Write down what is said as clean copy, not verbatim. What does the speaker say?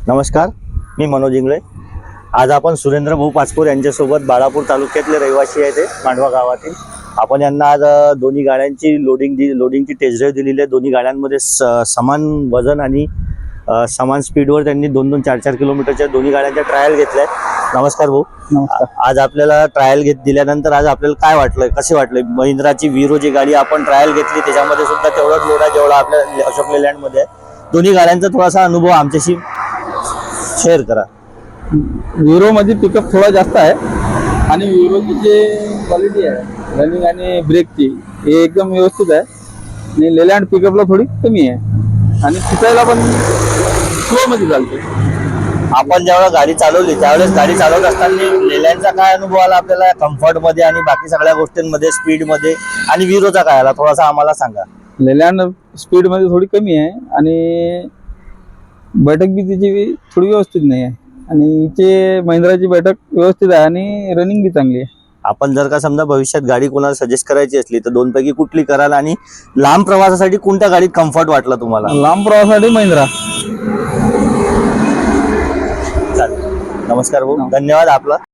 नमस्कार, मी मनोज इंगळे। आज आपण सुरेंद्र भाऊ पाचपूर यांच्यासोबत बाळापूर तालुक्यातले रहिवासी आहे ते मांडवा गावातील। आपण यांना आज दोन्ही गाड्यांची लोडिंगची टेस्ट ड्राइव्ह दिलेली आहे। दोन्ही गाड्यांमध्ये समान वजन आणि समान स्पीडवर त्यांनी 2-2, 4-4 किलोमीटरच्या दोन्ही गाड्यांच्या ट्रायल घेतल्या। नमस्कार भाऊ। नमस्कार। आज आपल्याला ट्रायल दिल्यानंतर आज आपल्याला काय वाटलं, कशी वाटली? महिंद्राची वीरो जी गाडी आपण ट्रायल घेतली त्याच्यामध्ये सुद्धा तेवढाच लोड आहे जेवढा आपल्या अशोक लेलँड मध्ये आहे। दोन्ही गाड्यांचा थोडासा अनुभव आमच्याशी शेअर करा। विरो मध्ये पिकअप थोडा जास्त आहे आणि विरोची जे क्वालिटी आहे रनिंग आणि ब्रेकची हे एकदम व्यवस्थित आहे आणि लेलँड पिकअपला थोडी कमी आहे आणि फिटायला पण स्लो मध्ये चालते। आपण जेव्हा गाडी चालवली त्यावेळेस गाडी चालवत असताना लेलँडचा काय अनुभव आला आपल्याला कम्फर्ट मध्ये आणि बाकी सगळ्या गोष्टींमध्ये, स्पीड मध्ये, आणि विरोचा काय आला थोडासा आम्हाला सांगा। लेलँड स्पीड मध्ये थोडी कमी आहे आणि बैठक बी तिची थोडी व्यवस्थित नाही आहे आणि हिचे महिंद्राची बैठक व्यवस्थित आहे आणि रनिंग बी चांगली आहे। आपण जर का समजा भविष्यात गाडी कोणाला सजेस्ट करायची असली तर दोन पैकी कुठली कराल आणि लांब प्रवासासाठी कोणत्या गाडीत कम्फर्ट वाटला तुम्हाला? लांब प्रवासासाठी महिंद्रा। चालेल, नमस्कार भाऊ, धन्यवाद आपला।